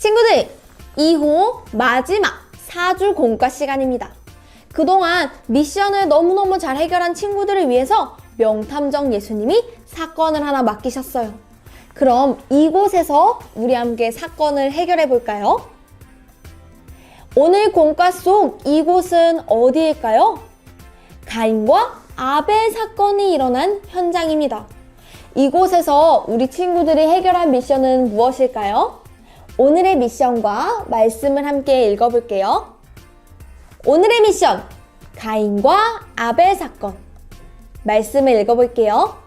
친구들, 2호 마지막 4주 공과 시간입니다. 그동안 미션을 너무너무 잘 해결한 친구들을 위해서 명탐정 예수님이 사건을 하나 맡기셨어요. 그럼 이곳에서 우리 함께 사건을 해결해 볼까요? 오늘 공과 속 이곳은 어디일까요? 가인과 아벨 사건이 일어난 현장입니다. 이곳에서 우리 친구들이 해결한 미션은 무엇일까요? 오늘의 미션과 말씀을 함께 읽어볼게요. 오늘의 미션, 가인과 아벨 사건. 말씀을 읽어볼게요.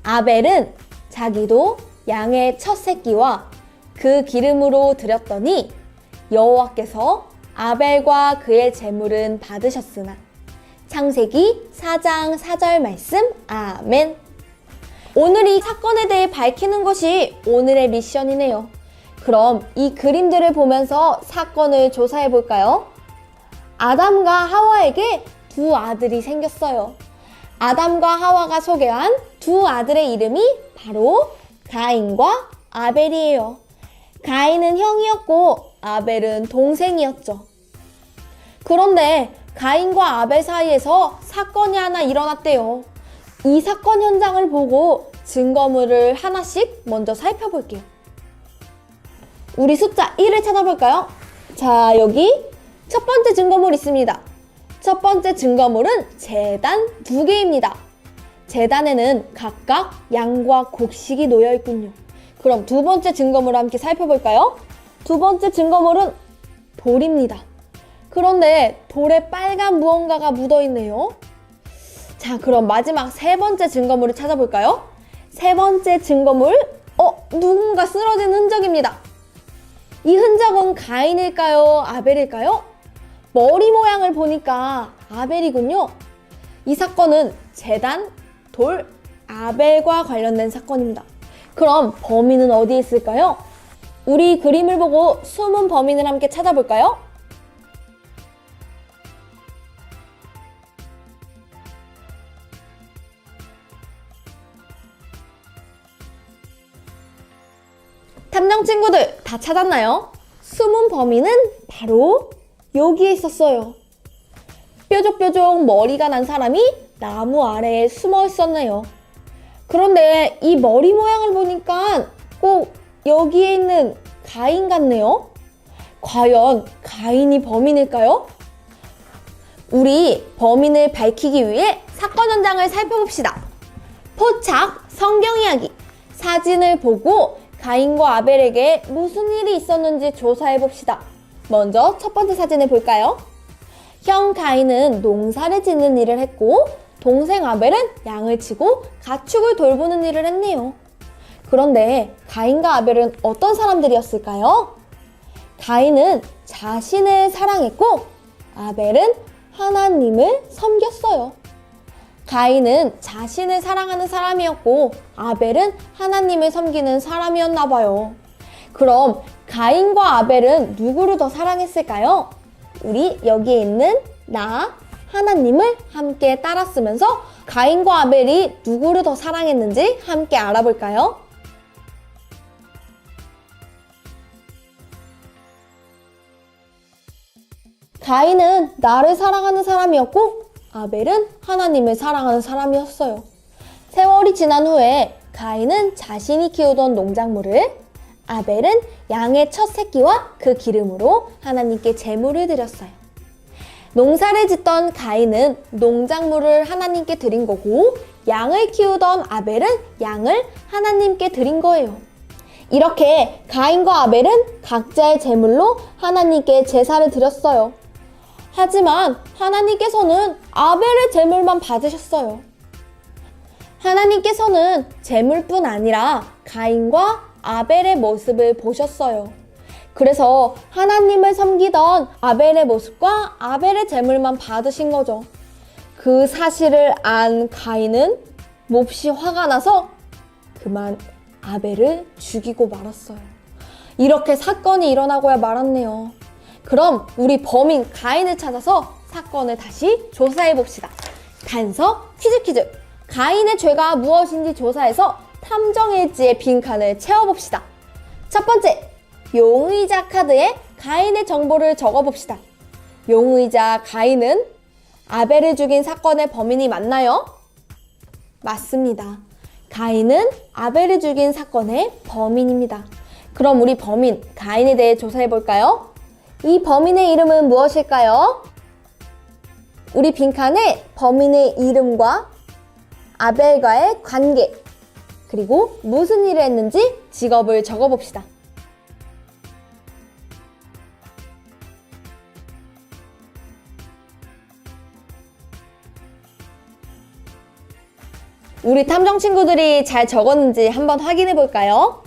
아벨은 자기도 양의 첫 새끼와 그 기름으로 드렸더니 여호와께서 아벨과 그의 제물은 받으셨으나. 창세기 4장 4절 말씀, 아멘. 오늘 이 사건에 대해 밝히는 것이 오늘의 미션이네요. 그럼 이 그림들을 보면서 사건을 조사해 볼까요? 아담과 하와에게 두 아들이 생겼어요. 아담과 하와가 소개한 두 아들의 이름이 바로 가인과 아벨이에요. 가인은 형이었고 아벨은 동생이었죠. 그런데 가인과 아벨 사이에서 사건이 하나 일어났대요. 이 사건 현장을 보고 증거물을 하나씩 먼저 살펴볼게요. 우리 숫자 1을 찾아볼까요? 자, 여기 첫 번째 증거물 있습니다. 첫 번째 증거물은 제단 2개입니다. 제단에는 각각 양과 곡식이 놓여 있군요. 그럼 두 번째 증거물을 함께 살펴볼까요? 두 번째 증거물은 돌입니다. 그런데 돌에 빨간 무언가가 묻어 있네요. 자, 그럼 마지막 세 번째 증거물을 찾아볼까요? 세 번째 증거물, 누군가 쓰러진 흔적입니다. 이 흔적은 가인일까요? 아벨일까요? 머리 모양을 보니까 아벨이군요. 이 사건은 제단, 돌, 아벨과 관련된 사건입니다. 그럼 범인은 어디에 있을까요? 우리 그림을 보고 숨은 범인을 함께 찾아볼까요? 탐정 친구들 다 찾았나요? 숨은 범인은 바로 여기에 있었어요. 뾰족뾰족 머리가 난 사람이 나무 아래에 숨어 있었네요. 그런데 이 머리 모양을 보니까 꼭 여기에 있는 가인 같네요. 과연 가인이 범인일까요? 우리 범인을 밝히기 위해 사건 현장을 살펴봅시다. 포착 성경 이야기. 사진을 보고 가인과 아벨에게 무슨 일이 있었는지 조사해 봅시다. 먼저 첫 번째 사진을 볼까요? 형 가인은 농사를 짓는 일을 했고 동생 아벨은 양을 치고 가축을 돌보는 일을 했네요. 그런데 가인과 아벨은 어떤 사람들이었을까요? 가인은 자신을 사랑했고 아벨은 하나님을 섬겼어요. 가인은 자신을 사랑하는 사람이었고 아벨은 하나님을 섬기는 사람이었나 봐요. 그럼 가인과 아벨은 누구를 더 사랑했을까요? 우리 여기에 있는 나, 하나님을 함께 따라 쓰면서 가인과 아벨이 누구를 더 사랑했는지 함께 알아볼까요? 가인은 나를 사랑하는 사람이었고 아벨은 하나님을 사랑하는 사람이었어요. 세월이 지난 후에 가인은 자신이 키우던 농작물을, 아벨은 양의 첫 새끼와 그 기름으로 하나님께 제물을 드렸어요. 농사를 짓던 가인은 농작물을 하나님께 드린 거고 양을 키우던 아벨은 양을 하나님께 드린 거예요. 이렇게 가인과 아벨은 각자의 제물로 하나님께 제사를 드렸어요. 하지만 하나님께서는 아벨의 제물만 받으셨어요. 하나님께서는 제물뿐 아니라 가인과 아벨의 모습을 보셨어요. 그래서 하나님을 섬기던 아벨의 모습과 아벨의 제물만 받으신 거죠. 그 사실을 안 가인은 몹시 화가 나서 그만 아벨을 죽이고 말았어요. 이렇게 사건이 일어나고야 말았네요. 그럼 우리 범인 가인을 찾아서 사건을 다시 조사해 봅시다. 단서 퀴즈. 가인의 죄가 무엇인지 조사해서 탐정일지의 빈칸을 채워봅시다. 첫 번째, 용의자 카드에 가인의 정보를 적어봅시다. 용의자 가인은 아벨을 죽인 사건의 범인이 맞나요? 맞습니다. 가인은 아벨을 죽인 사건의 범인입니다. 그럼 우리 범인 가인에 대해 조사해 볼까요? 이 범인의 이름은 무엇일까요? 우리 빈칸에 범인의 이름과 아벨과의 관계, 그리고 무슨 일을 했는지 직업을 적어봅시다. 우리 탐정 친구들이 잘 적었는지 한번 확인해 볼까요?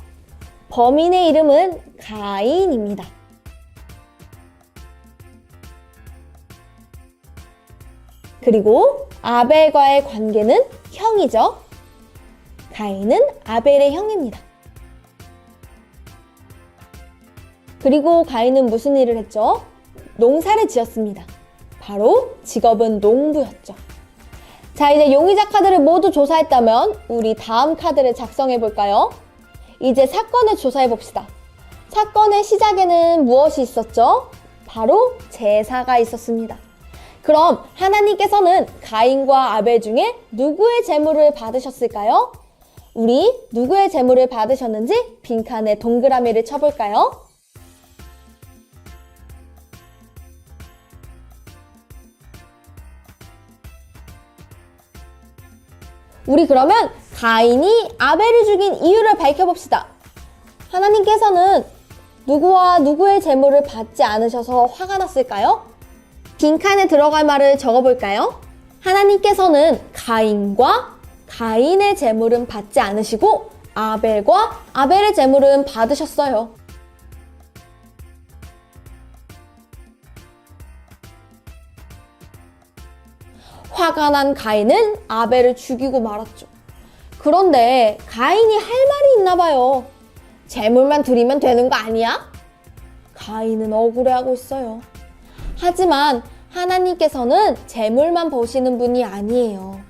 범인의 이름은 가인입니다. 그리고 아벨과의 관계는 형이죠. 가인은 아벨의 형입니다. 그리고 가인은 무슨 일을 했죠? 농사를 지었습니다. 바로 직업은 농부였죠. 자, 이제 용의자 카드를 모두 조사했다면 우리 다음 카드를 작성해 볼까요? 이제 사건을 조사해 봅시다. 사건의 시작에는 무엇이 있었죠? 바로 제사가 있었습니다. 그럼 하나님께서는 가인과 아벨 중에 누구의 제물을 받으셨을까요? 우리 누구의 제물을 받으셨는지 빈칸에 동그라미를 쳐볼까요? 우리 그러면 가인이 아벨을 죽인 이유를 밝혀봅시다. 하나님께서는 누구와 누구의 제물을 받지 않으셔서 화가 났을까요? 빈칸에 들어갈 말을 적어볼까요? 하나님께서는 가인과 가인의 제물은 받지 않으시고 아벨과 아벨의 제물은 받으셨어요. 화가 난 가인은 아벨을 죽이고 말았죠. 그런데 가인이 할 말이 있나 봐요. 제물만 드리면 되는 거 아니야? 가인은 억울해하고 있어요. 하지만 하나님께서는 제물만 보시는 분이 아니에요.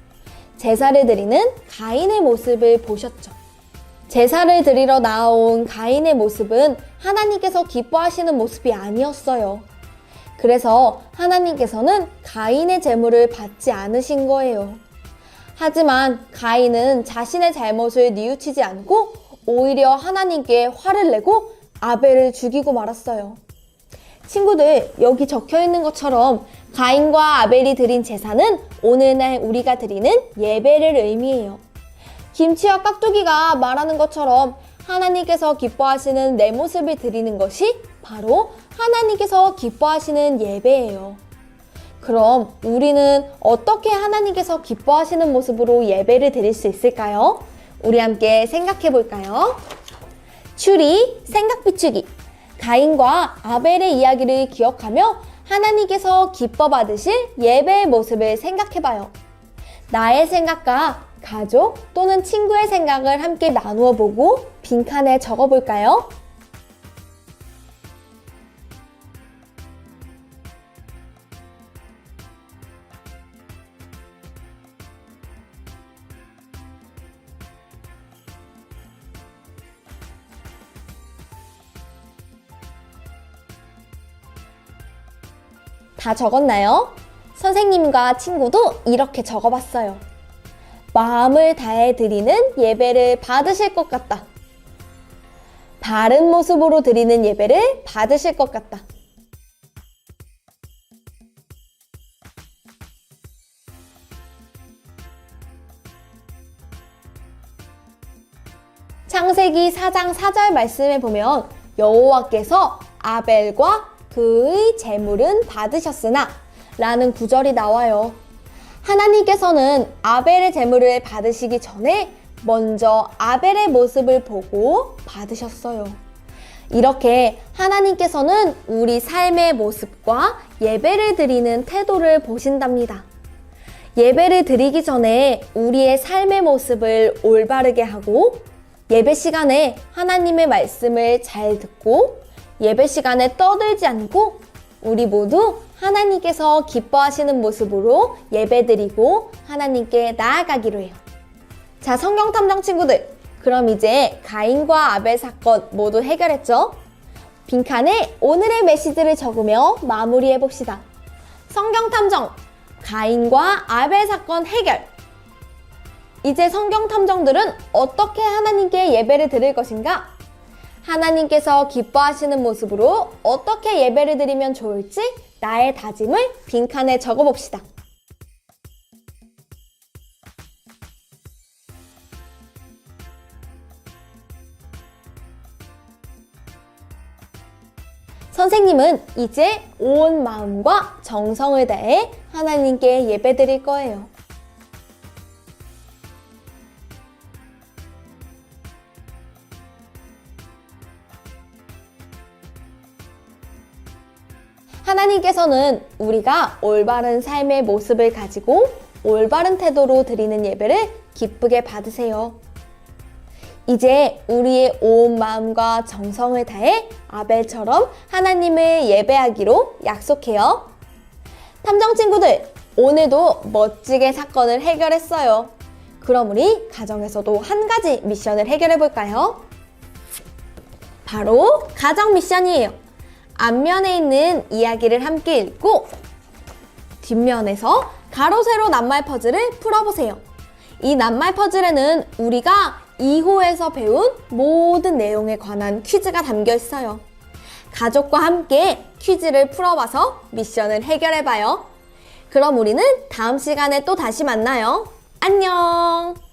제사를 드리는 가인의 모습을 보셨죠. 제사를 드리러 나온 가인의 모습은 하나님께서 기뻐하시는 모습이 아니었어요. 그래서 하나님께서는 가인의 제물을 받지 않으신 거예요. 하지만 가인은 자신의 잘못을 뉘우치지 않고 오히려 하나님께 화를 내고 아벨을 죽이고 말았어요. 친구들, 여기 적혀 있는 것처럼 가인과 아벨이 드린 제사는 오늘날 우리가 드리는 예배를 의미해요. 김치와 깍두기가 말하는 것처럼 하나님께서 기뻐하시는 내 모습을 드리는 것이 바로 하나님께서 기뻐하시는 예배예요. 그럼 우리는 어떻게 하나님께서 기뻐하시는 모습으로 예배를 드릴 수 있을까요? 우리 함께 생각해 볼까요? 추리, 생각 비추기. 가인과 아벨의 이야기를 기억하며 하나님께서 기뻐 받으실 예배의 모습을 생각해 봐요. 나의 생각과 가족 또는 친구의 생각을 함께 나누어 보고 빈칸에 적어 볼까요? 다 적었나요? 선생님과 친구도 이렇게 적어봤어요. 마음을 다해 드리는 예배를 받으실 것 같다. 바른 모습으로 드리는 예배를 받으실 것 같다. 창세기 4장 4절 말씀에 보면 여호와께서 아벨과 그의 제물은 받으셨으나 라는 구절이 나와요. 하나님께서는 아벨의 제물을 받으시기 전에 먼저 아벨의 모습을 보고 받으셨어요. 이렇게 하나님께서는 우리 삶의 모습과 예배를 드리는 태도를 보신답니다. 예배를 드리기 전에 우리의 삶의 모습을 올바르게 하고 예배 시간에 하나님의 말씀을 잘 듣고 예배 시간에 떠들지 않고 우리 모두 하나님께서 기뻐하시는 모습으로 예배드리고 하나님께 나아가기로 해요. 자, 성경 탐정 친구들, 그럼 이제 가인과 아벨 사건 모두 해결했죠? 빈칸에 오늘의 메시지를 적으며 마무리해봅시다. 성경탐정, 가인과 아벨 사건 해결. 이제 성경탐정들은 어떻게 하나님께 예배를 드릴 것인가? 하나님께서 기뻐하시는 모습으로 어떻게 예배를 드리면 좋을지 나의 다짐을 빈칸에 적어봅시다. 선생님은 이제 온 마음과 정성을 다해 하나님께 예배드릴 거예요. 하나님께서는 우리가 올바른 삶의 모습을 가지고 올바른 태도로 드리는 예배를 기쁘게 받으세요. 이제 우리의 온 마음과 정성을 다해 아벨처럼 하나님을 예배하기로 약속해요. 탐정 친구들, 오늘도 멋지게 사건을 해결했어요. 그럼 우리 가정에서도 한 가지 미션을 해결해 볼까요? 바로 가정 미션이에요. 앞면에 있는 이야기를 함께 읽고 뒷면에서 가로 세로 낱말 퍼즐을 풀어보세요. 이 낱말 퍼즐에는 우리가 2호에서 배운 모든 내용에 관한 퀴즈가 담겨 있어요. 가족과 함께 퀴즈를 풀어봐서 미션을 해결해봐요. 그럼 우리는 다음 시간에 또 다시 만나요. 안녕!